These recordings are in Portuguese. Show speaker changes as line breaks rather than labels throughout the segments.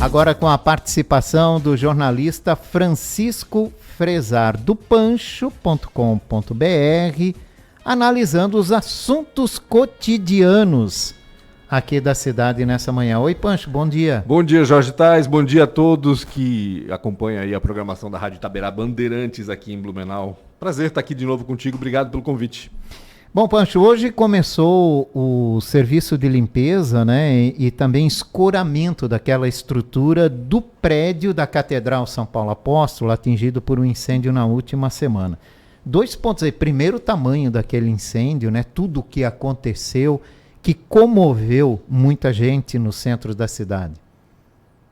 Agora com a participação do jornalista Francisco Frezar, do Pancho.com.br, analisando os assuntos cotidianos aqui da cidade nessa manhã. Oi, Pancho, bom dia.
Bom dia, Jorge Tais, bom dia a todos que acompanham aí a programação da Rádio Itaberá Bandeirantes aqui em Blumenau. Prazer estar aqui de novo contigo, obrigado pelo convite.
Bom, Pancho, hoje começou o serviço de limpeza, né, e também escoramento daquela estrutura do prédio da Catedral São Paulo Apóstolo, atingido por um incêndio na última semana. 2 pontos aí. Primeiro, o tamanho daquele incêndio, né, tudo o que aconteceu, que comoveu muita gente no centro da cidade.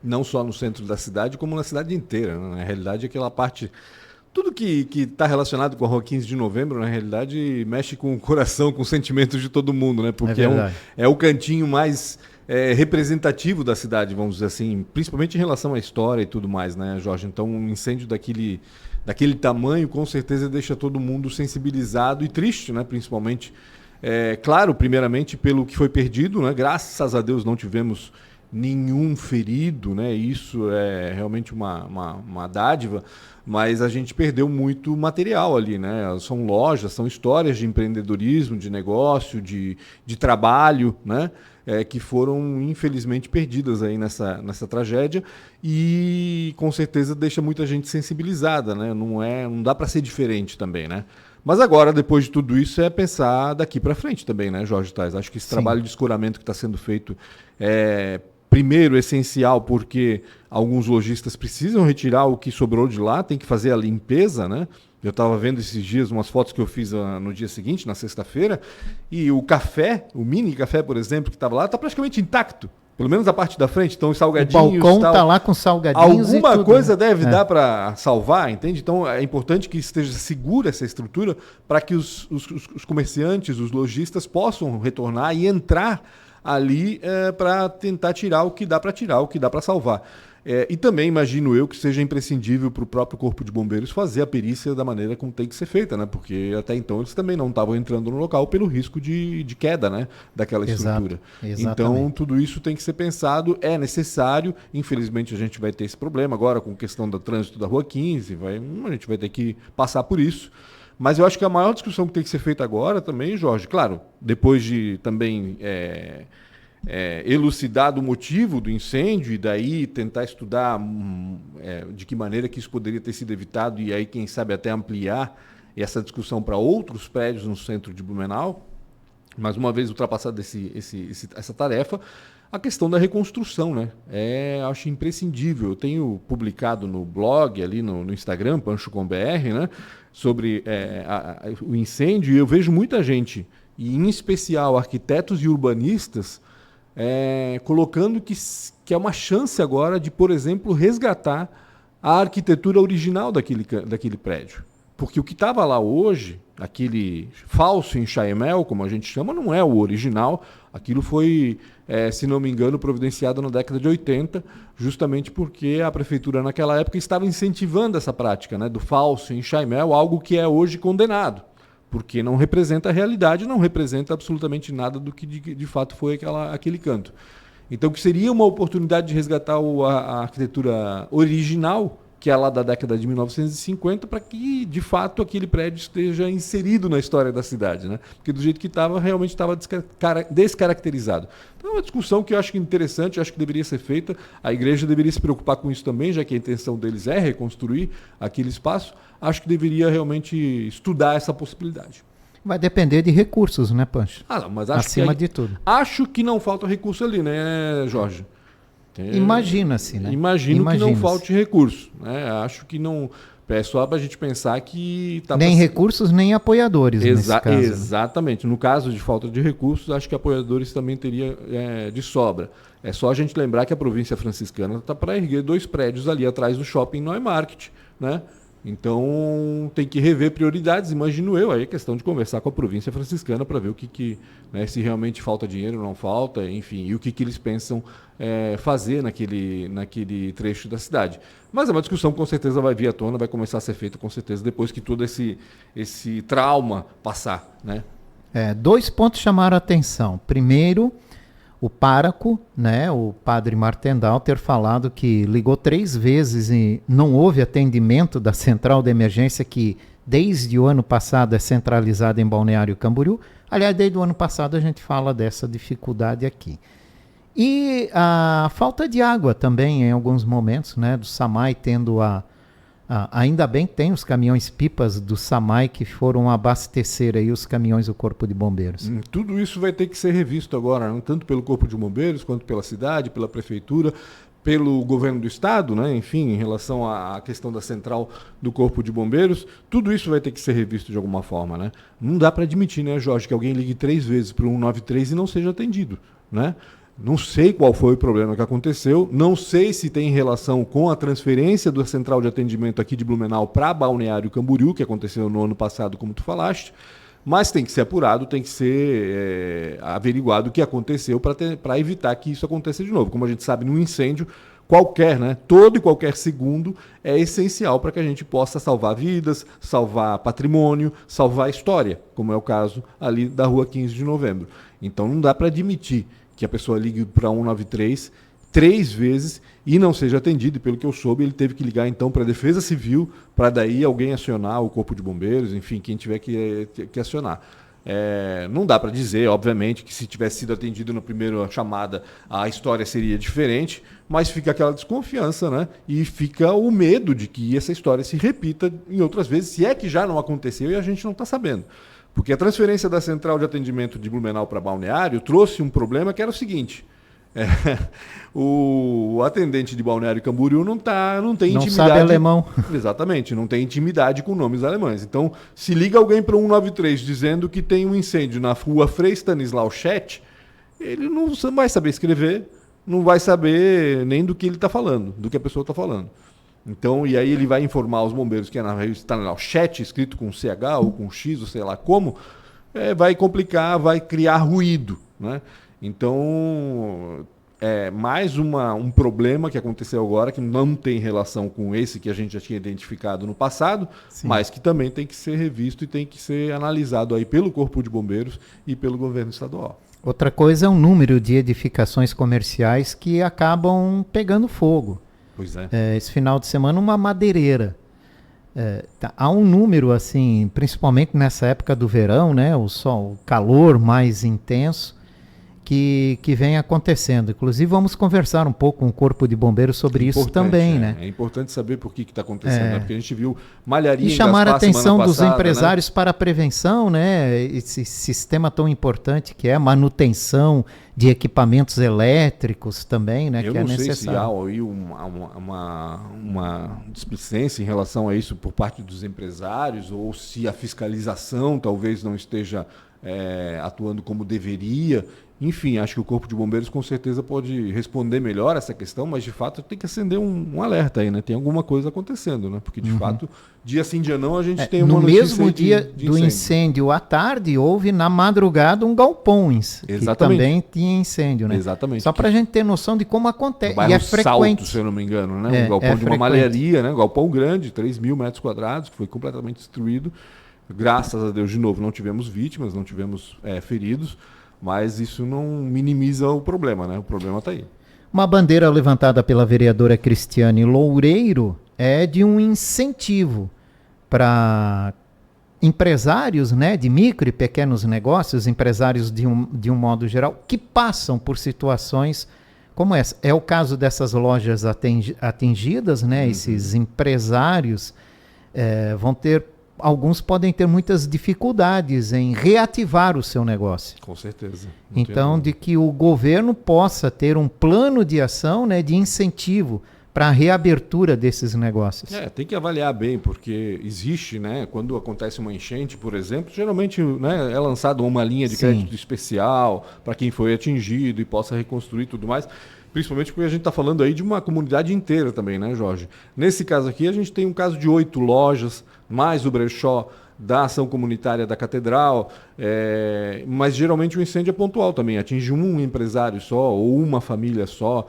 Não só no centro da cidade, como na cidade inteira, né? Na realidade, aquela parte... Tudo que está relacionado com a Rua 15 de Novembro, na realidade, mexe com o coração, com os sentimentos de todo mundo, né? Porque é o cantinho mais representativo da cidade, vamos dizer assim, principalmente em relação à história e tudo mais, né, Jorge? Então, um incêndio daquele tamanho, com certeza, deixa todo mundo sensibilizado e triste, né? Principalmente, claro, primeiramente, pelo que foi perdido, né? Graças a Deus não tivemos nenhum ferido, né? Isso é realmente uma dádiva, mas a gente perdeu muito material ali, né? São lojas, são histórias de empreendedorismo, de negócio, de trabalho, né? Que foram infelizmente perdidas aí nessa tragédia e com certeza deixa muita gente sensibilizada, né? Não dá para ser diferente também, né? Mas agora, depois de tudo isso, é pensar daqui para frente também, né, Jorge Tais? Acho que esse trabalho de escoramento que está sendo feito primeiro, essencial, porque alguns lojistas precisam retirar o que sobrou de lá, tem que fazer a limpeza, né? Eu estava vendo esses dias umas fotos que eu fiz no dia seguinte, na sexta-feira, e o café, o mini café, por exemplo, que estava lá, está praticamente intacto. Pelo menos a parte da frente, então os salgadinhos...
O balcão está lá com salgadinhos
alguma
e tudo,
coisa deve dar para salvar, entende? Então é importante que esteja segura essa estrutura para que os comerciantes, os lojistas possam retornar e entrar ali para tentar tirar o que dá para tirar, o que dá para salvar. E também imagino eu que seja imprescindível para o próprio Corpo de Bombeiros fazer a perícia da maneira como tem que ser feita, né? Porque até então eles também não estavam entrando no local pelo risco de queda, né? Daquela estrutura. Então tudo isso tem que ser pensado, é necessário. Infelizmente a gente vai ter esse problema agora com a questão do trânsito da Rua 15, a gente vai ter que passar por isso. Mas eu acho que a maior discussão que tem que ser feita agora também, Jorge, claro, depois de também elucidar o motivo do incêndio e daí tentar estudar de que maneira que isso poderia ter sido evitado e aí, quem sabe, até ampliar essa discussão para outros prédios no centro de Blumenau. Mas uma vez ultrapassada essa tarefa, a questão da reconstrução, né? Acho imprescindível. Eu tenho publicado no blog, ali no Instagram, Pancho.com.br, né? Sobre o incêndio, e eu vejo muita gente, e em especial arquitetos e urbanistas, colocando que é uma chance agora de, por exemplo, resgatar a arquitetura original daquele prédio. Porque o que estava lá hoje, aquele falso enxaimel, como a gente chama, não é o original. Aquilo foi, se não me engano, providenciado na década de 80, justamente porque a prefeitura naquela época estava incentivando essa prática, né, do falso enxaimel, algo que é hoje condenado, porque não representa a realidade, não representa absolutamente nada do que de fato foi aquele canto. Então, que seria uma oportunidade de resgatar a arquitetura original, que é lá da década de 1950, para que, de fato, aquele prédio esteja inserido na história da cidade, né? Porque do jeito que estava, realmente estava descaracterizado. Então é uma discussão que eu acho interessante, eu acho que deveria ser feita. A igreja deveria se preocupar com isso também, já que a intenção deles é reconstruir aquele espaço. Acho que deveria realmente estudar essa possibilidade.
Vai depender de recursos, né, Pancho?
Não, mas
acima de tudo.
Acho que não falta recurso ali, né, Jorge?
Imagina-se, né?
Imagino que não falte recurso, né? Acho que não... É só para a gente pensar que...
Nem recursos, nem apoiadores, nesse caso.
Exatamente. No caso de falta de recursos, acho que apoiadores também teria de sobra. É só a gente lembrar que a província franciscana está para erguer 2 prédios ali atrás do shopping Neumarkt, né? Então, tem que rever prioridades, imagino eu. Aí é questão de conversar com a província franciscana para ver o né, se realmente falta dinheiro ou não falta, enfim, e o que eles pensam fazer naquele trecho da cidade. Mas é uma discussão que com certeza vai vir à tona, vai começar a ser feita com certeza depois que todo esse trauma passar, né?
2 pontos chamaram a atenção. Primeiro, o pároco, né, o padre Martendal, ter falado que ligou 3 vezes e não houve atendimento da central de emergência que desde o ano passado é centralizada em Balneário Camboriú. Aliás, desde o ano passado a gente fala dessa dificuldade aqui. E a falta de água também em alguns momentos, né, do SAMAI tendo ainda bem que tem os caminhões-pipas do SAMAI que foram abastecer aí os caminhões do Corpo de Bombeiros.
Tudo isso vai ter que ser revisto agora, né? Tanto pelo Corpo de Bombeiros, quanto pela cidade, pela prefeitura, pelo governo do estado, né? Enfim, em relação à questão da central do Corpo de Bombeiros, tudo isso vai ter que ser revisto de alguma forma, né? Não dá para admitir, né, Jorge, que alguém ligue 3 vezes para o 193 e não seja atendido, né? Não sei qual foi o problema que aconteceu, não sei se tem relação com a transferência da central de atendimento aqui de Blumenau para Balneário Camboriú, que aconteceu no ano passado, como tu falaste, mas tem que ser apurado, tem que ser averiguado o que aconteceu para evitar que isso aconteça de novo. Como a gente sabe, num incêndio, qualquer, né, todo e qualquer segundo é essencial para que a gente possa salvar vidas, salvar patrimônio, salvar história, como é o caso ali da Rua 15 de Novembro. Então não dá para admitir que a pessoa ligue para 193 3 vezes e não seja atendido. E pelo que eu soube, ele teve que ligar então para a Defesa Civil, para daí alguém acionar o Corpo de Bombeiros, enfim, quem tiver que acionar. Não dá para dizer, obviamente, que se tivesse sido atendido na primeira chamada a história seria diferente, mas fica aquela desconfiança, né? E fica o medo de que essa história se repita em outras vezes, se é que já não aconteceu e a gente não está sabendo. Porque a transferência da central de atendimento de Blumenau para Balneário trouxe um problema que era o seguinte: o atendente de Balneário Camboriú não tem intimidade. Não
sabe alemão.
Exatamente, não tem intimidade com nomes alemães. Então, se liga alguém para o 193 dizendo que tem um incêndio na rua Frei Stanislau Schett, ele não vai saber escrever, não vai saber nem do que ele está falando, do que a pessoa está falando. Então, e aí ele vai informar os bombeiros que é na Stanislau Schett, escrito com CH ou com X, ou sei lá como, vai complicar, vai criar ruído, né? Então, mais um problema que aconteceu agora, que não tem relação com esse que a gente já tinha identificado no passado, sim, mas que também tem que ser revisto e tem que ser analisado aí pelo Corpo de Bombeiros e pelo governo estadual.
Outra coisa é o número de edificações comerciais que acabam pegando fogo.
Pois é.
Esse final de semana, uma madeireira. Há um número, assim, principalmente nessa época do verão, né, o calor mais intenso, que vem acontecendo. Inclusive, vamos conversar um pouco com o Corpo de Bombeiros sobre isso também, né?
É importante saber por que está acontecendo, né? Porque a gente viu malharia
e chamar a atenção dos empresários, né, para a prevenção, né? Esse sistema tão importante que é a manutenção de equipamentos elétricos também, né?
Eu
que
não
é necessário.
sei se há aí uma displicência em relação a isso por parte dos empresários, ou se a fiscalização talvez não esteja atuando como deveria. Enfim, acho que o Corpo de Bombeiros com certeza pode responder melhor essa questão, mas de fato tem que acender um alerta aí, né? Tem alguma coisa acontecendo, né? Porque de fato, dia sim, dia não, a gente tem uma notícia. No mesmo
dia do incêndio à tarde, houve na madrugada um galpão que também tinha incêndio, né?
Exatamente.
Só para a gente ter noção de como acontece.
E é frequente. Salto, se eu não me engano, né? Um galpão de uma malharia, né? Um galpão grande, 3.000 metros quadrados, que foi completamente destruído. Graças a Deus, de novo, não tivemos vítimas, não tivemos feridos. Mas isso não minimiza o problema, né? O problema está aí.
Uma bandeira levantada pela vereadora Cristiane Loureiro é de um incentivo para empresários, né, de micro e pequenos negócios, empresários de um modo geral, que passam por situações como essa. É o caso dessas lojas atingidas, né? Esses empresários alguns podem ter muitas dificuldades em reativar o seu negócio.
Com certeza.
Então, de que o governo possa ter um plano de ação, né, de incentivo para a reabertura desses negócios.
Tem que avaliar bem, porque existe, né, quando acontece uma enchente, por exemplo, geralmente, né, é lançada uma linha de crédito especial para quem foi atingido e possa reconstruir tudo mais. Principalmente porque a gente está falando aí de uma comunidade inteira também, né, Jorge? Nesse caso aqui, a gente tem um caso de 8 lojas, mais o brechó da ação comunitária da Catedral, mas geralmente o incêndio é pontual também, atinge um empresário só ou uma família só.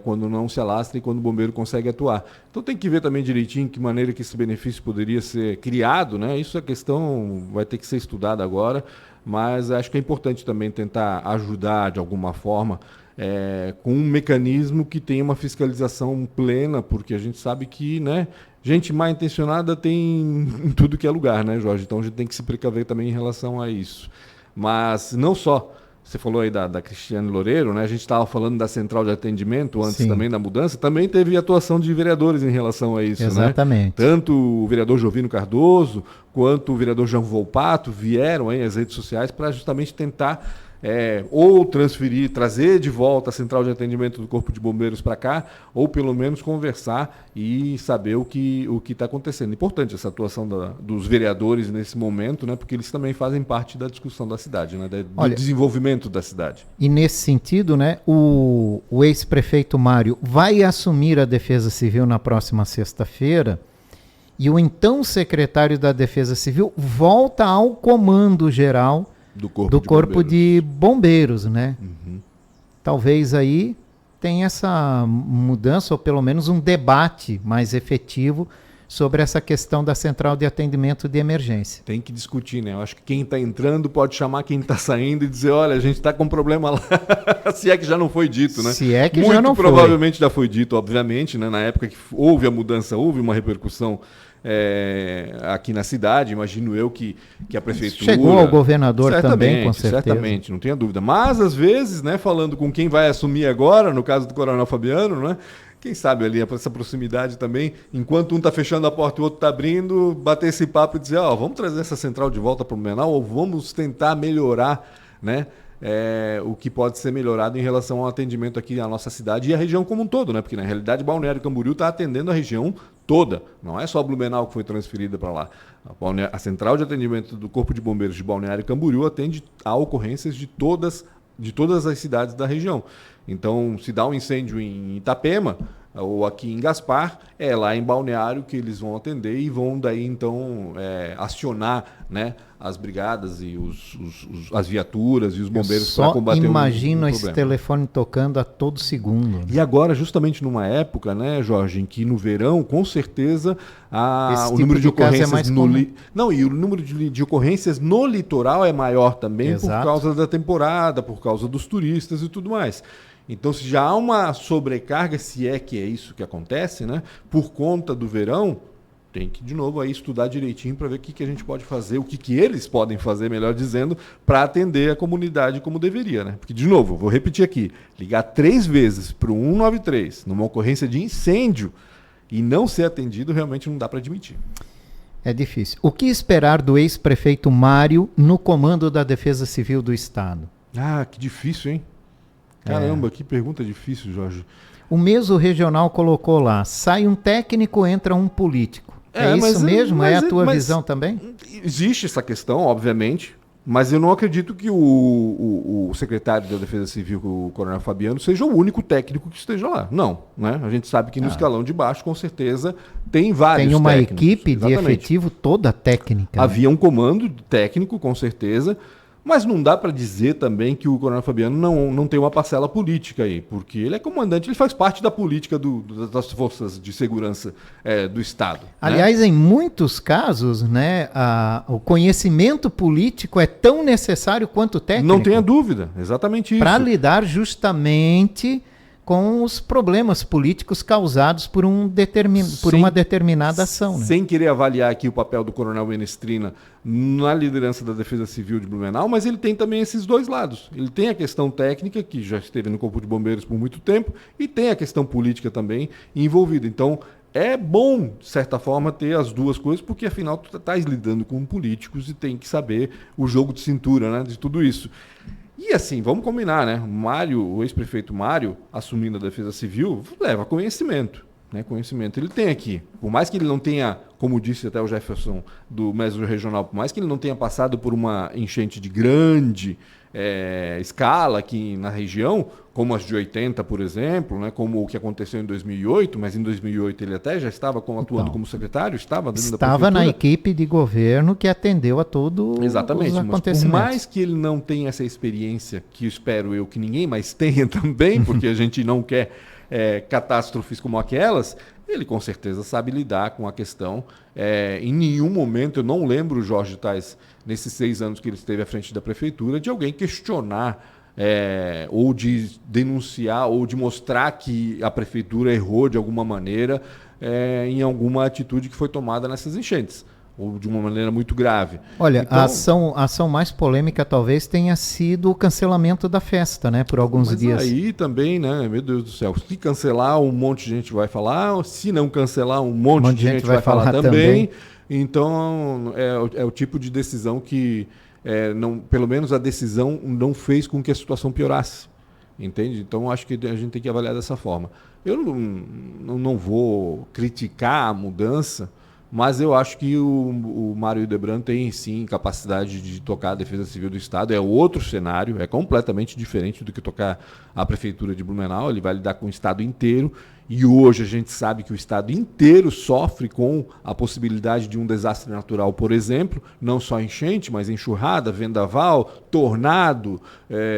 quando não se alastra e quando o bombeiro consegue atuar. Então tem que ver também direitinho que maneira que esse benefício poderia ser criado, né? Isso é questão, vai ter que ser estudada agora, mas acho que é importante também tentar ajudar de alguma forma com um mecanismo que tenha uma fiscalização plena, porque a gente sabe que, né, gente mal intencionada tem em tudo que é lugar, né, Jorge? Então a gente tem que se precaver também em relação a isso. Mas não só. Você falou aí da Cristiane Loureiro, né? A gente estava falando da central de atendimento antes
Sim.
também da mudança, também teve atuação de vereadores em relação a isso,
Exatamente.
né? Tanto o vereador Jovino Cardoso quanto o vereador João Volpato vieram aí às redes sociais para justamente tentar ou transferir, trazer de volta a central de atendimento do Corpo de Bombeiros para cá, ou pelo menos conversar e saber o que está acontecendo. Importante essa atuação dos vereadores nesse momento, né, porque eles também fazem parte da discussão da cidade, né, do desenvolvimento da cidade.
E nesse sentido, né, o ex-prefeito Mário vai assumir a Defesa Civil na próxima sexta-feira, e o então secretário da Defesa Civil volta ao comando geral do Corpo de Bombeiros, né?
Uhum.
Talvez aí tenha essa mudança, ou pelo menos um debate mais efetivo sobre essa questão da central de atendimento de emergência.
Tem que discutir, né? Eu acho que quem está entrando pode chamar quem está saindo e dizer, olha, a gente está com um problema lá. Se é que já não foi dito, né?
Se é que
muito
já não foi.
Muito provavelmente já foi dito, obviamente, né? Na época que houve a mudança, houve uma repercussão aqui na cidade, imagino eu que a prefeitura...
Chegou ao governador também, com certeza.
Certamente, não tenha dúvida. Mas, às vezes, né, falando com quem vai assumir agora, no caso do Coronel Fabiano, né, quem sabe ali, essa proximidade também, enquanto um está fechando a porta e o outro está abrindo, bater esse papo e dizer, vamos trazer essa central de volta para o Blumenau, ou vamos tentar melhorar, né, o que pode ser melhorado em relação ao atendimento aqui na nossa cidade e a região como um todo, né? Porque na realidade Balneário Camboriú está atendendo a região toda, não é só Blumenau que foi transferida para lá. A central de atendimento do Corpo de Bombeiros de Balneário Camboriú atende a ocorrências de todas as cidades da região. Então, se dá um incêndio em Itapema ou aqui em Gaspar, é lá em Balneário que eles vão atender e vão daí então acionar, né, as brigadas e as viaturas e os bombeiros para combater o problema.
Imagino esse telefone tocando a todo segundo. Né?
E agora, justamente numa época, né, Jorge, em que no verão, com certeza, o número de ocorrências e o número de ocorrências no litoral é maior também. Exato. Por causa da temporada, por causa dos turistas e tudo mais. Então, se já há uma sobrecarga, se é que é isso que acontece, né, por conta do verão, tem que, de novo, aí estudar direitinho para ver o que a gente pode fazer, o que eles podem fazer, melhor dizendo, para atender a comunidade como deveria, né? Porque, de novo, vou repetir aqui, ligar 3 vezes para o 193 numa ocorrência de incêndio e não ser atendido, realmente não dá para admitir.
É difícil. O que esperar do ex-prefeito Mário no comando da Defesa Civil do Estado?
Que difícil, hein? Caramba, que pergunta difícil, Jorge.
O Meso Regional colocou lá, sai um técnico, entra um político. É isso mesmo? É a tua visão também?
Existe essa questão, obviamente, mas eu não acredito que o secretário da Defesa Civil, o Coronel Fabiano, seja o único técnico que esteja lá. Não, né? A gente sabe que no escalão de baixo, com certeza, tem vários técnicos.
Tem uma equipe de efetivo toda técnica.
Havia um comando técnico, com certeza, mas não dá para dizer também que o Coronel Fabiano não tem uma parcela política aí, porque ele é comandante, ele faz parte da política das forças de segurança do Estado.
Aliás, em muitos casos, né, o conhecimento político é tão necessário quanto o técnico.
Não tenha dúvida, exatamente isso.
Para lidar justamente com os problemas políticos causados por uma determinada ação. Né?
Sem querer avaliar aqui o papel do Coronel Menestrina na liderança da Defesa Civil de Blumenau, mas ele tem também esses dois lados. Ele tem a questão técnica, que já esteve no Corpo de Bombeiros por muito tempo, e tem a questão política também envolvida. Então, é bom, de certa forma, ter as duas coisas, porque afinal tu estás lidando com políticos e tem que saber o jogo de cintura, né, de tudo isso. E assim, vamos combinar, né? O ex-prefeito Mário, assumindo a Defesa Civil, leva conhecimento. Né? Conhecimento ele tem aqui. Por mais que ele não tenha, como disse até o Jefferson do Meso Regional, por mais que ele não tenha passado por uma enchente de grande escala aqui na região, como as de 80, por exemplo, né? Como o que aconteceu em 2008, mas em 2008 ele até já estava atuando como secretário, estava dentro da prefeitura.
Estava na equipe de governo que atendeu a todos os acontecimentos.
Mas por mais que ele não tenha essa experiência, que espero eu que ninguém mais tenha também, porque a gente não quer catástrofes como aquelas, ele com certeza sabe lidar com a questão. Em nenhum momento, eu não lembro, Jorge Tais, nesses 6 anos que ele esteve à frente da prefeitura, de alguém questionar ou de denunciar ou de mostrar que a prefeitura errou de alguma maneira em alguma atitude que foi tomada nessas enchentes, ou de uma maneira muito grave.
Olha,
então,
a ação mais polêmica talvez tenha sido o cancelamento da festa, né, por alguns dias.
Aí também, né, meu Deus do céu, se cancelar, um monte de gente vai falar, se não cancelar, um monte de gente vai falar também. Então, é o tipo de decisão que, pelo menos a decisão não fez com que a situação piorasse. Entende? Então, acho que a gente tem que avaliar dessa forma. Eu não vou criticar a mudança, mas eu acho que o Mário Hildebrand tem, sim, capacidade de tocar a Defesa Civil do Estado. É outro cenário, é completamente diferente do que tocar a Prefeitura de Blumenau. Ele vai lidar com o Estado inteiro. E hoje a gente sabe que o Estado inteiro sofre com a possibilidade de um desastre natural, por exemplo, não só enchente, mas enxurrada, vendaval, tornado,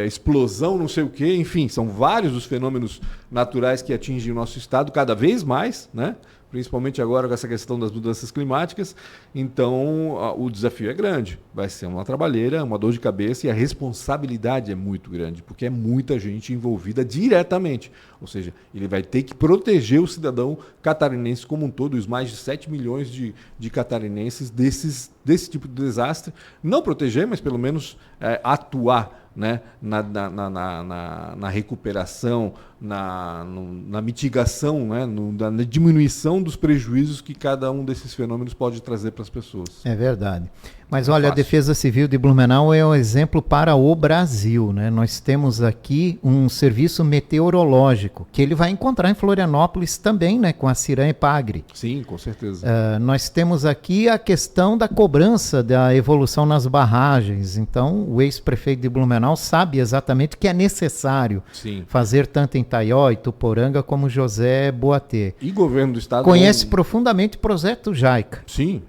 explosão, não sei o quê. Enfim, são vários os fenômenos naturais que atingem o nosso Estado cada vez mais, né? Principalmente agora com essa questão das mudanças climáticas. Então, o desafio é grande. Vai ser uma trabalheira, uma dor de cabeça, e a responsabilidade é muito grande, porque é muita gente envolvida diretamente. Ou seja, ele vai ter que proteger o cidadão catarinense como um todo, os mais de 7 milhões de catarinenses desse tipo de desastre. Não proteger, mas pelo menos atuar, né, na recuperação, na mitigação, né, na diminuição dos prejuízos que cada um desses fenômenos pode trazer para as pessoas.
É verdade. Mas olha, a Defesa Civil de Blumenau é um exemplo para o Brasil, né? Nós temos aqui um serviço meteorológico que ele vai encontrar em Florianópolis também, né, com a Ciram-Epagre.
Sim, com certeza.
Nós temos aqui a questão da cobrança da evolução nas barragens. Então, o ex-prefeito de Blumenau sabe exatamente que é necessário fazer tanto em Itaió, Ituporanga, como José Boatê.
E governo do estado...
Conhece profundamente o projeto JICA.
Sim.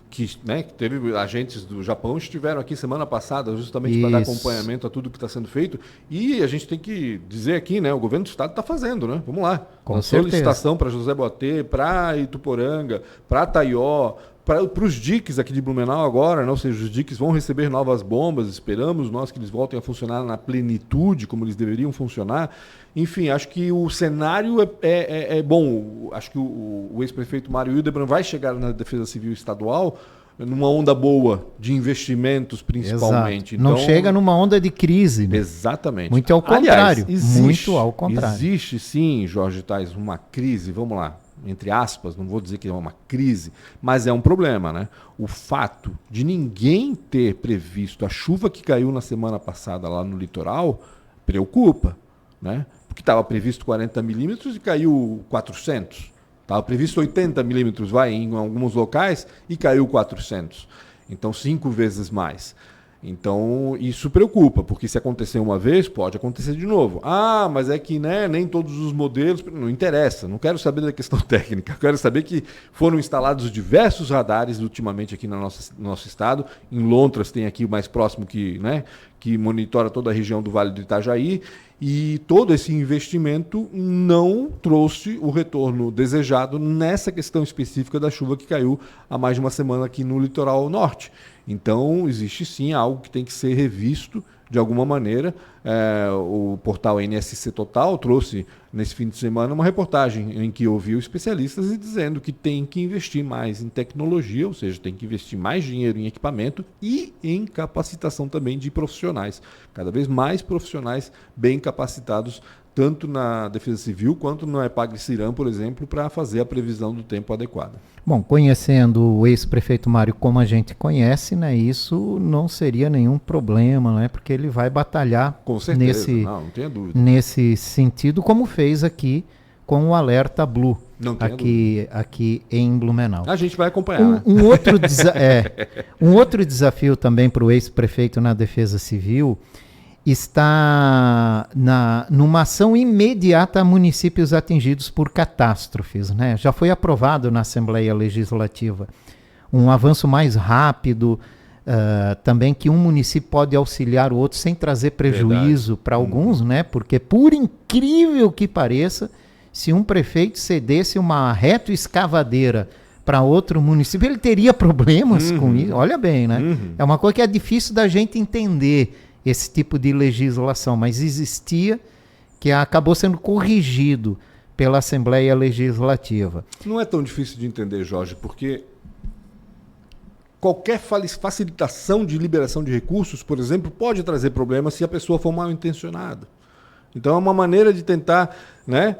Que teve agentes do Japão estiveram aqui semana passada justamente para dar acompanhamento a tudo que está sendo feito. E a gente tem que dizer aqui, né? O governo do estado está fazendo, né? Vamos lá.
Com certeza.
Solicitação para José Boatê, para Ituporanga, para Itaió, para os diques aqui de Blumenau agora, né? Ou seja, os diques vão receber novas bombas, esperamos nós que eles voltem a funcionar na plenitude, como eles deveriam funcionar. Enfim, acho que o cenário é bom. Acho que o ex-prefeito Mário Hildebrand vai chegar na Defesa Civil Estadual numa onda boa de investimentos, principalmente.
Então, não chega numa onda de crise, né?
Exatamente.
Muito ao contrário.
Aliás,
muito ao contrário.
Existe sim, Jorge Tais, uma crise, vamos lá, entre aspas, não vou dizer que é uma crise, mas é um problema, né? O fato de ninguém ter previsto a chuva que caiu na semana passada lá no litoral preocupa, né? Porque estava previsto 40 milímetros e caiu 400. Estava previsto 80 milímetros, em alguns locais, e caiu 400. Então, 5 vezes mais. Então, isso preocupa, porque se acontecer uma vez, pode acontecer de novo. Ah, mas é que, né, nem todos os modelos... Não interessa, não quero saber da questão técnica. Quero saber que foram instalados diversos radares ultimamente aqui no nosso estado. Em Lontras tem aqui o mais próximo que monitora toda a região do Vale do Itajaí. E todo esse investimento não trouxe o retorno desejado nessa questão específica da chuva que caiu há mais de uma semana aqui no litoral norte. Então, existe sim algo que tem que ser revisto de alguma maneira. O portal NSC Total trouxe nesse fim de semana uma reportagem em que ouviu especialistas dizendo que tem que investir mais em tecnologia, ou seja, tem que investir mais dinheiro em equipamento e em capacitação também de profissionais. Cada vez mais profissionais bem capacitados, tanto na Defesa Civil quanto no Epagre Ciram, por exemplo, para fazer a previsão do tempo adequada.
Bom, conhecendo o ex-prefeito Mário como a gente conhece, né, isso não seria nenhum problema, né, porque ele vai batalhar
com certeza, não tenha dúvida.
Nesse sentido, como fez aqui com o Alerta Blue, aqui em Blumenau.
A gente vai acompanhar.
Um outro desafio também para o ex-prefeito na Defesa Civil está numa ação imediata a municípios atingidos por catástrofes, né? Já foi aprovado na Assembleia Legislativa um avanço mais rápido, também que um município pode auxiliar o outro sem trazer prejuízo para alguns, né? Porque por incrível que pareça, se um prefeito cedesse uma retroescavadeira para outro município, ele teria problemas com isso. Olha bem, né? É uma coisa que é difícil da gente entender, esse tipo de legislação, mas existia, que acabou sendo corrigido pela Assembleia Legislativa.
Não é tão difícil de entender, Jorge, porque qualquer facilitação de liberação de recursos, por exemplo, pode trazer problemas se a pessoa for mal intencionada. Então é uma maneira de tentar, né,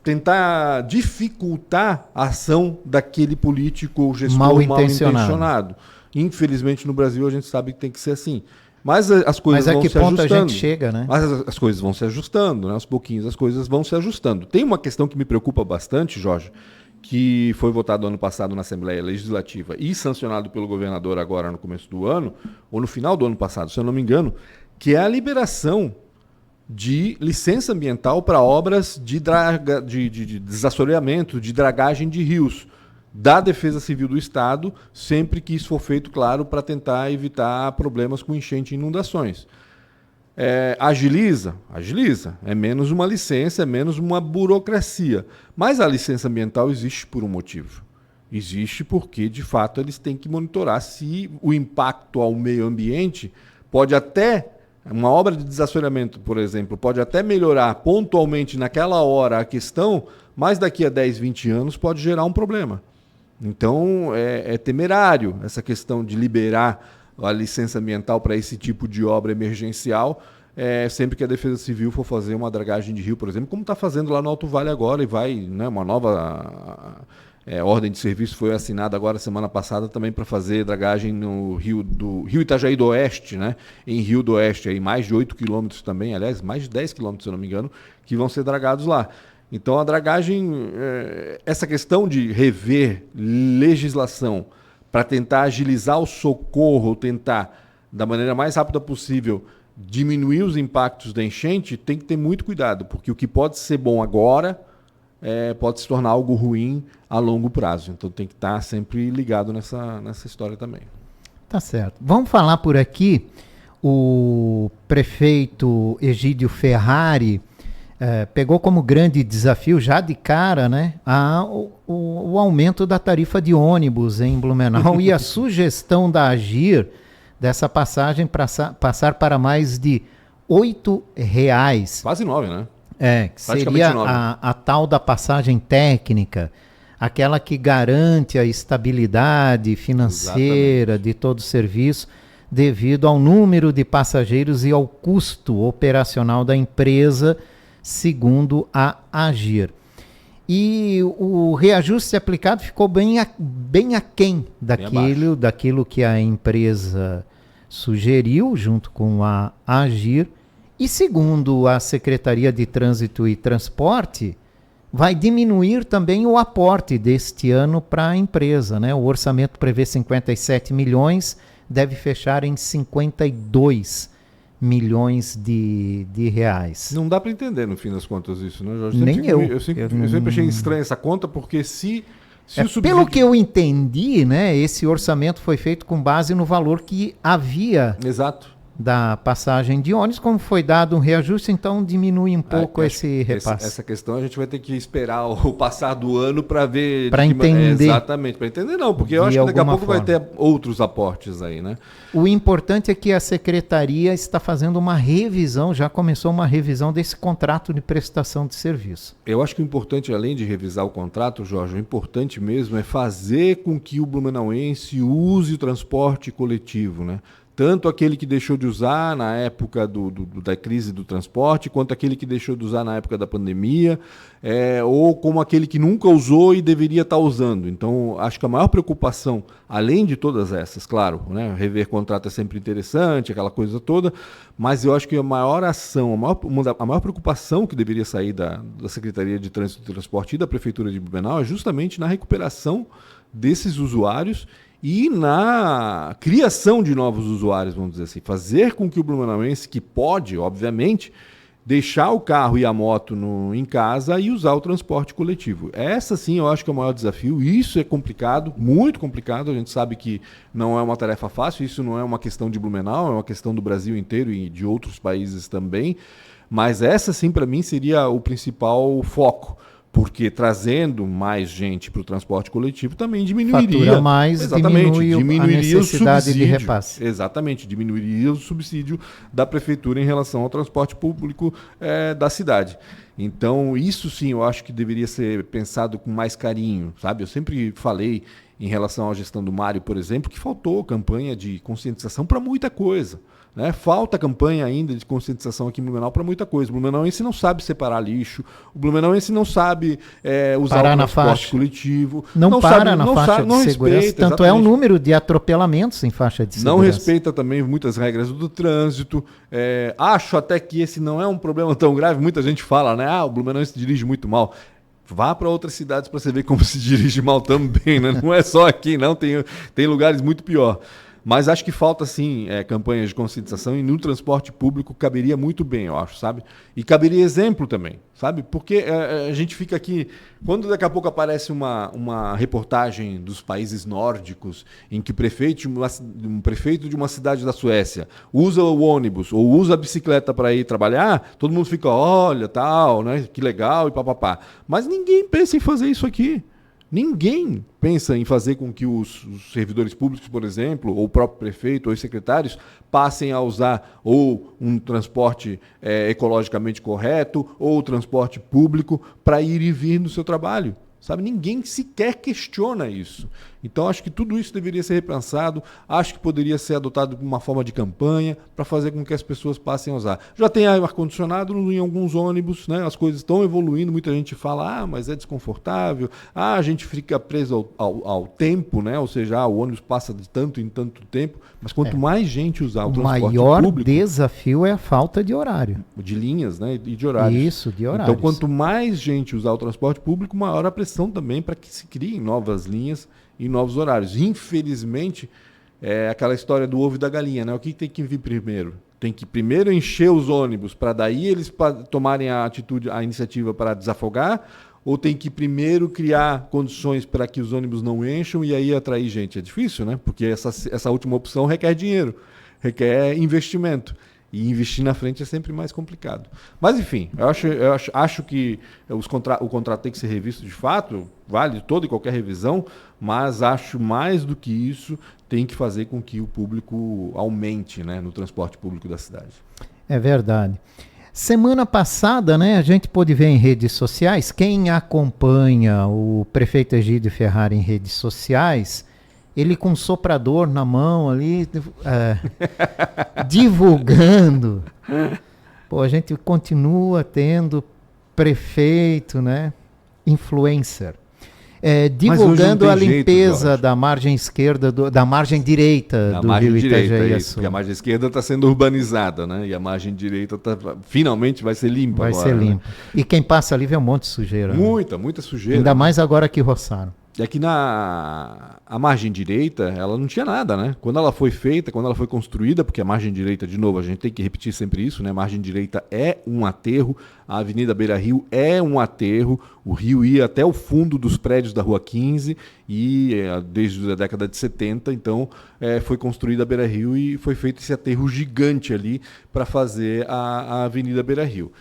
tentar dificultar a ação daquele político ou gestor mal intencionado. Infelizmente no Brasil a gente sabe que tem que ser assim. Mas as coisas vão se ajustando. Mas a que ponto a gente chega, né? Mas as coisas vão se ajustando, né? Aos pouquinhos as coisas vão se ajustando. Tem uma questão que me preocupa bastante, Jorge, que foi votado ano passado na Assembleia Legislativa e sancionado pelo governador agora no começo do ano, ou no final do ano passado, se eu não me engano, que é a liberação de licença ambiental para obras de desassoreamento, de dragagem de rios, da Defesa Civil do Estado, sempre que isso for feito, claro, para tentar evitar problemas com enchente e inundações. Agiliza? Agiliza. É menos uma licença, é menos uma burocracia. Mas a licença ambiental existe por um motivo. Existe porque, de fato, eles têm que monitorar se o impacto ao meio ambiente pode até... Uma obra de desassoreamento, por exemplo, pode até melhorar pontualmente naquela hora a questão, mas daqui a 10, 20 anos pode gerar um problema. Então, é temerário essa questão de liberar a licença ambiental para esse tipo de obra emergencial, sempre que a Defesa Civil for fazer uma dragagem de rio, por exemplo, como está fazendo lá no Alto Vale agora, e vai, né, uma nova ordem de serviço foi assinada agora semana passada também para fazer dragagem no rio Itajaí do Oeste, né, em Rio do Oeste, aí mais de 8 quilômetros também, aliás, mais de 10 quilômetros, se eu não me engano, que vão ser dragados lá. Então a dragagem, essa questão de rever legislação para tentar agilizar o socorro, tentar, da maneira mais rápida possível, diminuir os impactos da enchente, tem que ter muito cuidado, porque o que pode ser bom agora pode se tornar algo ruim a longo prazo. Então tem que estar sempre ligado nessa história também.
Tá certo. Vamos falar por aqui, o prefeito Egídio Ferrari pegou como grande desafio, já de cara, né, o aumento da tarifa de ônibus em Blumenau e a sugestão da Agir dessa passagem passar para mais de R$8.
Quase 9, né?
Que seria a tal da passagem técnica, aquela que garante a estabilidade financeira de todo o serviço, devido ao número de passageiros e ao custo operacional da empresa, segundo a Agir. E o reajuste aplicado ficou bem aquém daquilo que a empresa sugeriu, junto com a Agir. E segundo a Secretaria de Trânsito e Transporte, vai diminuir também o aporte deste ano para a empresa, né? O orçamento prevê 57 milhões, deve fechar em 52 milhões de reais.
Não dá para entender, no fim das contas, isso, né, Jorge?
Nem eu.
Eu sempre achei estranha essa conta, porque se o subsídio...
Pelo que eu entendi, né, esse orçamento foi feito com base no valor que havia...
Exato.
Da passagem de ônibus, como foi dado um reajuste, então diminui um pouco esse repasse.
Essa questão a gente vai ter que esperar o passar do ano para ver...
Para entender.
Exatamente, para entender não, porque eu acho que daqui a pouco vai ter outros aportes aí, né?
O importante é que a Secretaria está fazendo uma revisão, já começou uma revisão desse contrato de prestação de serviço.
Eu acho que o importante, além de revisar o contrato, Jorge, o importante mesmo é fazer com que o blumenauense use o transporte coletivo, né? Tanto aquele que deixou de usar na época da crise do transporte, quanto aquele que deixou de usar na época da pandemia, ou como aquele que nunca usou e deveria estar usando. Então, acho que a maior preocupação, além de todas essas, claro, né, rever contrato é sempre interessante, aquela coisa toda, mas eu acho que a maior ação, a maior preocupação que deveria sair da Secretaria de Trânsito e Transporte e da Prefeitura de Blumenau é justamente na recuperação desses usuários e na criação de novos usuários, vamos dizer assim, fazer com que o blumenauense, que pode, obviamente, deixar o carro e a moto em casa e usar o transporte coletivo. Essa sim eu acho que é o maior desafio. Isso é complicado, muito complicado, a gente sabe que não é uma tarefa fácil, isso não é uma questão de Blumenau, é uma questão do Brasil inteiro e de outros países também, Mas essa, sim, para mim, seria o principal foco. Porque trazendo mais gente para o transporte coletivo também diminuiria.
Fatura mais, diminuiria a necessidade de repasse.
Exatamente, diminuiria o subsídio da prefeitura em relação ao transporte público da cidade. Então, isso sim, eu acho que deveria ser pensado com mais carinho, sabe? Eu sempre falei em relação à gestão do Mário, por exemplo, que faltou campanha de conscientização para muita coisa. Né? Falta campanha ainda de conscientização aqui em Blumenau para muita coisa. O blumenauense não sabe separar lixo, o blumenauense não sabe usar
parar
o
na
transporte
faixa.
coletivo.
Não para
sabe,
na
não
faixa
sabe,
de
não
segurança.
Respeita,
tanto é o
exatamente.
número de atropelamentos em faixa de segurança.
Não respeita também muitas regras do trânsito. Acho até que esse não é um problema tão grave. Muita gente fala, né? O blumenauense dirige muito mal. Vá para outras cidades para você ver como se dirige mal também, né? Não é só aqui, não. Tem lugares muito pior. Mas acho que falta, sim, campanhas de conscientização e no transporte público caberia muito bem, eu acho, sabe? E caberia exemplo também, sabe? Porque a gente fica aqui... Quando daqui a pouco aparece uma reportagem dos países nórdicos em que um prefeito de uma cidade da Suécia usa o ônibus ou usa a bicicleta para ir trabalhar, todo mundo fica, olha, tal, né? Que legal e papapá. Mas ninguém pensa em fazer isso aqui. Ninguém pensa em fazer com que os servidores públicos, por exemplo, ou o próprio prefeito, ou os secretários, passem a usar ou um transporte ecologicamente correto, ou o transporte público para ir e vir no seu trabalho. Sabe? Ninguém sequer questiona isso. Então, acho que tudo isso deveria ser repensado, acho que poderia ser adotado de uma forma de campanha para fazer com que as pessoas passem a usar. Já tem ar-condicionado em alguns ônibus, né? As coisas estão evoluindo, muita gente fala, mas é desconfortável, a gente fica preso ao tempo, né? Ou seja, o ônibus passa de tanto em tanto tempo, mas quanto mais gente usar o transporte público...
O maior desafio é a falta de horário.
De linhas, né? E de horários.
Isso, de horários.
Então, quanto mais gente usar o transporte público, maior a pressão também para que se criem novas linhas e novos horários. Infelizmente, é aquela história do ovo e da galinha, né? O que tem que vir primeiro? Tem que primeiro encher os ônibus para daí eles tomarem a iniciativa para desafogar, ou tem que primeiro criar condições para que os ônibus não encham e aí atrair gente? É difícil, né? Porque essa última opção requer dinheiro, requer investimento. E investir na frente é sempre mais complicado. Mas, enfim, eu acho que o contrato tem que ser revisto de fato, vale toda e qualquer revisão, mas acho mais do que isso, tem que fazer com que o público aumente, né, no transporte público da cidade.
É verdade. Semana passada, né, a gente pôde ver em redes sociais, quem acompanha o prefeito Egídio Ferrari em redes sociais... Ele com um soprador na mão ali, divulgando. Pô, a gente continua tendo prefeito, né? Influencer. Divulgando a limpeza da margem esquerda, da margem direita do Rio Itajaí-Açu.
Porque a margem esquerda está sendo urbanizada, né? E a margem direita finalmente vai ser limpa agora.
Vai ser limpa. Né? E quem passa ali vê um monte de sujeira.
Muita sujeira.
Ainda mais agora que roçaram.
É que a margem direita, ela não tinha nada, né? Quando ela foi feita, quando ela foi construída, porque a margem direita, de novo, a gente tem que repetir sempre isso, né? A margem direita é um aterro, a Avenida Beira-Rio é um aterro, o rio ia até o fundo dos prédios da Rua 15 e desde a década de 70, então foi construída a Beira-Rio e foi feito esse aterro gigante ali para fazer a Avenida Beira-Rio.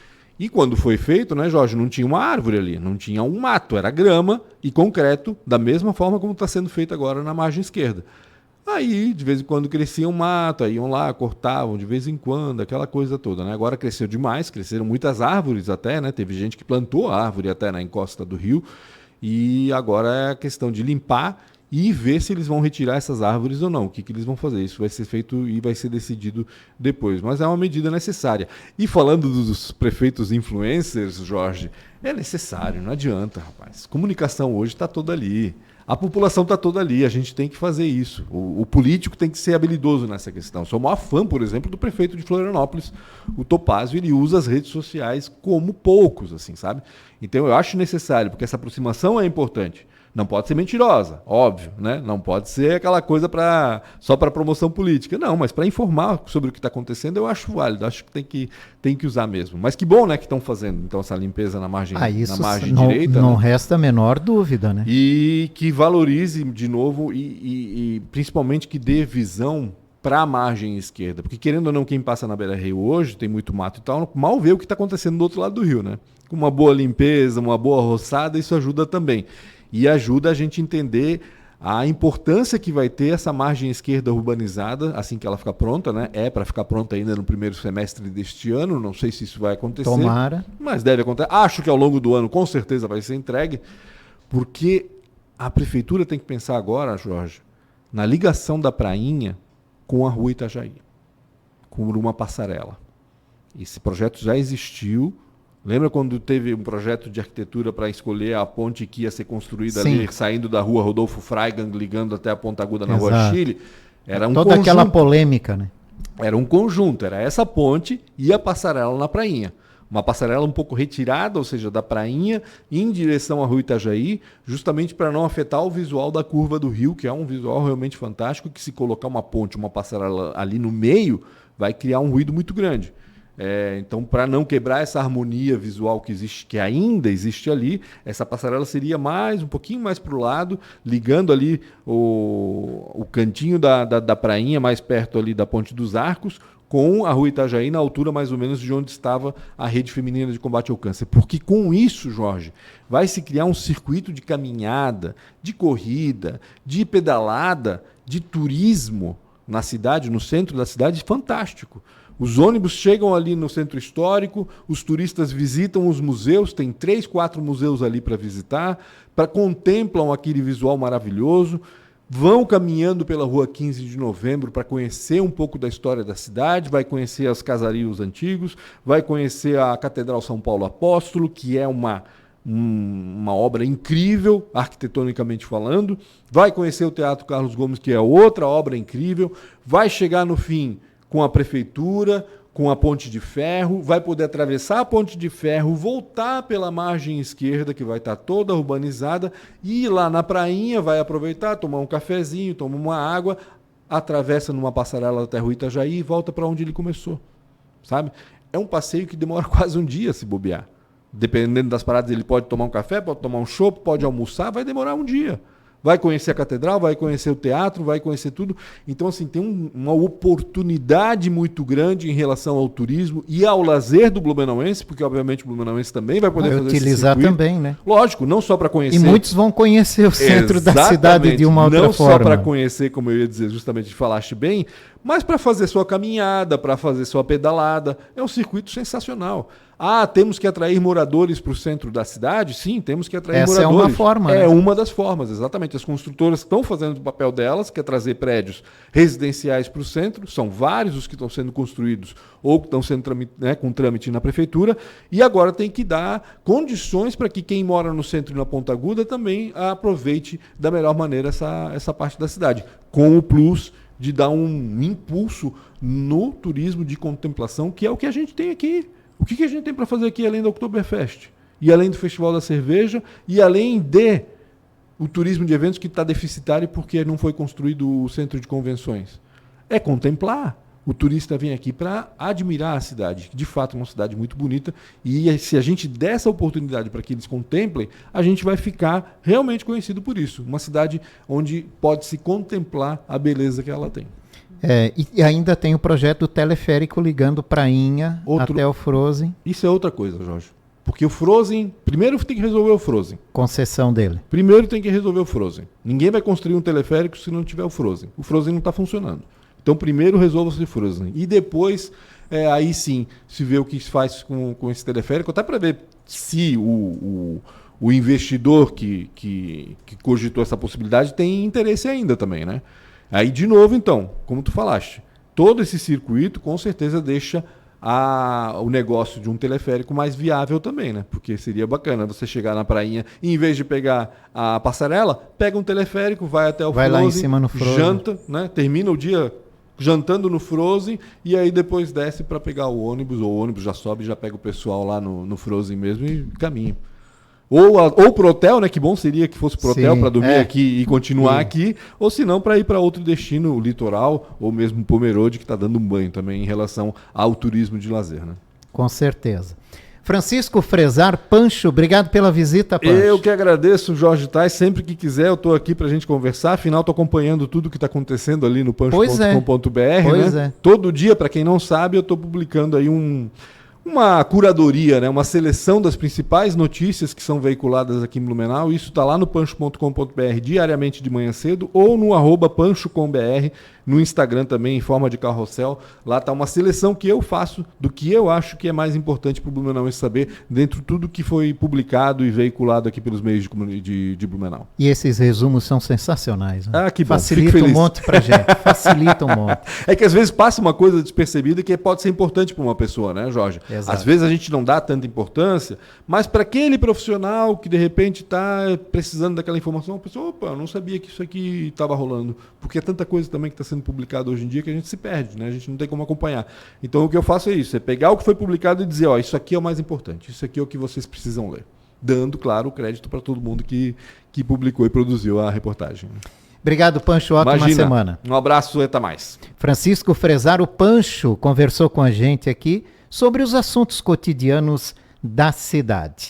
E quando foi feito, né, Jorge, não tinha uma árvore ali, não tinha um mato, era grama e concreto, da mesma forma como está sendo feito agora na margem esquerda. Aí, de vez em quando crescia um mato, aí iam lá, cortavam de vez em quando, aquela coisa toda, né? Agora cresceu demais, cresceram muitas árvores até, né? Teve gente que plantou árvore até na encosta do rio, e agora é a questão de limpar e ver se eles vão retirar essas árvores ou não. O que eles vão fazer? Isso vai ser feito e vai ser decidido depois. Mas é uma medida necessária. E falando dos prefeitos influencers, Jorge, é necessário, não adianta, rapaz. Comunicação hoje está toda ali. A população está toda ali, a gente tem que fazer isso. O político tem que ser habilidoso nessa questão. Sou o maior fã, por exemplo, do prefeito de Florianópolis, o Topázio, ele usa as redes sociais como poucos, assim, sabe? Então eu acho necessário, porque essa aproximação é importante. Não pode ser mentirosa, óbvio, né? Não pode ser aquela coisa só para promoção política. Não, mas para informar sobre o que está acontecendo, eu acho válido. Acho que tem que usar mesmo. Mas que bom, né, que estão fazendo então essa limpeza na margem,
isso
na margem
não,
direita.
Não
né?
resta a menor dúvida, né?
E que valorize de novo e principalmente que dê visão para a margem esquerda. Porque, querendo ou não, quem passa na beira-rio hoje, tem muito mato e tal, mal vê o que está acontecendo do outro lado do rio, né? Com uma boa limpeza, uma boa roçada, isso ajuda também. E ajuda a gente a entender a importância que vai ter essa margem esquerda urbanizada, assim que ela ficar pronta, né? É para ficar pronta ainda no primeiro semestre deste ano, não sei se isso vai acontecer.
Tomara.
Mas deve acontecer. Acho que ao longo do ano, com certeza, vai ser entregue, porque a prefeitura tem que pensar agora, Jorge, na ligação da prainha com a rua Itajaí, com uma passarela. Esse projeto já existiu. Lembra quando teve um projeto de arquitetura para escolher a ponte que ia ser construída ali, saindo da rua Rodolfo Freigang, ligando até a Ponta Aguda na Rua Chile? Era um
toda aquela polêmica, né?
Era um conjunto, era essa ponte e a passarela na prainha. Uma passarela um pouco retirada, ou seja, da prainha, em direção à rua Itajaí, justamente para não afetar o visual da curva do rio, que é um visual realmente fantástico, que se colocar uma ponte, uma passarela ali no meio, vai criar um ruído muito grande. Então, para não quebrar essa harmonia visual que existe, que ainda existe ali, essa passarela seria um pouquinho mais para o lado, ligando ali o cantinho da prainha, mais perto ali da Ponte dos Arcos, com a rua Itajaí, na altura mais ou menos de onde estava a Rede Feminina de Combate ao Câncer. Porque com isso, Jorge, vai se criar um circuito de caminhada, de corrida, de pedalada, de turismo na cidade, no centro da cidade, fantástico. Os ônibus chegam ali no centro histórico, os turistas visitam os museus, tem 3, 4 museus ali para visitar, contemplam aquele visual maravilhoso, vão caminhando pela Rua 15 de Novembro para conhecer um pouco da história da cidade, vai conhecer os casarios antigos, vai conhecer a Catedral São Paulo Apóstolo, que é uma obra incrível, arquitetonicamente falando, vai conhecer o Teatro Carlos Gomes, que é outra obra incrível, vai chegar no fim com a prefeitura, com a ponte de ferro, vai poder atravessar a ponte de ferro, voltar pela margem esquerda, que vai estar toda urbanizada, e ir lá na prainha, vai aproveitar, tomar um cafezinho, toma uma água, atravessa numa passarela até a rua Itajaí e volta para onde ele começou, sabe? É um passeio que demora quase um dia se bobear. Dependendo das paradas, ele pode tomar um café, pode tomar um chopp, pode almoçar, vai demorar um dia. Vai conhecer a catedral, vai conhecer o teatro, vai conhecer tudo. Então, assim, tem uma oportunidade muito grande em relação ao turismo e ao lazer do blumenauense, porque, obviamente, o blumenauense também vai poder fazer
utilizar
esse circuito.
Também, né?
Lógico, não só para conhecer.
E muitos vão conhecer o centro da cidade de uma outra
forma. Não só para
forma.
conhecer, como eu ia dizer, justamente falaste bem, mas para fazer sua caminhada, para fazer sua pedalada. É um circuito sensacional. Ah, temos que atrair moradores para o centro da cidade? Sim, temos que atrair moradores.
Essa é uma forma.
É
né?
uma das formas, exatamente. As construtoras estão fazendo o papel delas, que é trazer prédios residenciais para o centro. São vários os que estão sendo construídos ou que estão sendo com trâmite na prefeitura. E agora tem que dar condições para que quem mora no centro e na Ponta Aguda também aproveite da melhor maneira essa parte da cidade. Com o plus de dar um impulso no turismo de contemplação, que é o que a gente tem aqui. O que a gente tem para fazer aqui além da Oktoberfest? E além do Festival da Cerveja? E além de o turismo de eventos que está deficitário porque não foi construído o centro de convenções? É contemplar. O turista vem aqui para admirar a cidade. De fato, é uma cidade muito bonita. E se a gente der essa oportunidade para que eles contemplem, a gente vai ficar realmente conhecido por isso. Uma cidade onde pode-se contemplar a beleza que ela tem.
E ainda tem o projeto do teleférico ligando Prainha até o Frozen.
Isso é outra coisa, Jorge. Porque o Frozen, primeiro tem que resolver o Frozen.
Concessão dele.
Primeiro tem que resolver o Frozen. Ninguém vai construir um teleférico se não tiver o Frozen. O Frozen não está funcionando. Então primeiro resolva-se o Frozen. E depois, aí sim, se vê o que se faz com esse teleférico, até para ver se o investidor que cogitou essa possibilidade tem interesse ainda também, né? Aí, de novo, então, como tu falaste, todo esse circuito com certeza deixa o negócio de um teleférico mais viável também, né? Porque seria bacana você chegar na prainha e, em vez de pegar a passarela, pega um teleférico, vai até o Frozen,
lá em cima no Frozen,
janta, né? Termina o dia jantando no Frozen e aí depois desce para pegar o ônibus, ou o ônibus já sobe e já pega o pessoal lá no Frozen mesmo e caminha. Ou pro hotel, né? Que bom seria que fosse pro hotel para dormir aqui e continuar aqui, ou se não para ir para outro destino, o litoral, ou mesmo Pomerode, que está dando um banho também em relação ao turismo de lazer, né?
Com certeza. Francisco Fresar Pancho, obrigado pela visita, Pancho.
Eu que agradeço, Jorge Tais. Sempre que quiser, eu estou aqui para a gente conversar. Afinal, estou acompanhando tudo que está acontecendo ali no pancho.com.br.
Pois
né?
é.
Todo dia, para quem não sabe, eu estou publicando aí uma curadoria, né? Uma seleção das principais notícias que são veiculadas aqui em Blumenau. Isso está lá no pancho.com.br diariamente de manhã cedo ou no @pancho.com.br, no Instagram também, em forma de carrossel. Lá está uma seleção que eu faço do que eu acho que é mais importante para o Blumenauense saber, dentro de tudo que foi publicado e veiculado aqui pelos meios de Blumenau.
E esses resumos são sensacionais. Né?
Ah, que bom.
Facilita um monte pra gente. Facilita um monte.
É que às vezes passa uma coisa despercebida que pode ser importante para uma pessoa, né, Jorge?
Exato.
Às vezes a gente não dá tanta importância, mas para aquele profissional que de repente está precisando daquela informação, a pessoa, opa, eu não sabia que isso aqui estava rolando. Porque é tanta coisa também que está sendo publicada hoje em dia que a gente se perde, né? A gente não tem como acompanhar. Então o que eu faço é isso, é pegar o que foi publicado e dizer, ó, isso aqui é o mais importante, isso aqui é o que vocês precisam ler. Dando, claro, o crédito para todo mundo que publicou e produziu a reportagem.
Obrigado, Pancho. Ótima semana.
Um abraço e até mais.
Francisco Fresar, o Pancho, conversou com a gente aqui sobre os assuntos cotidianos da cidade.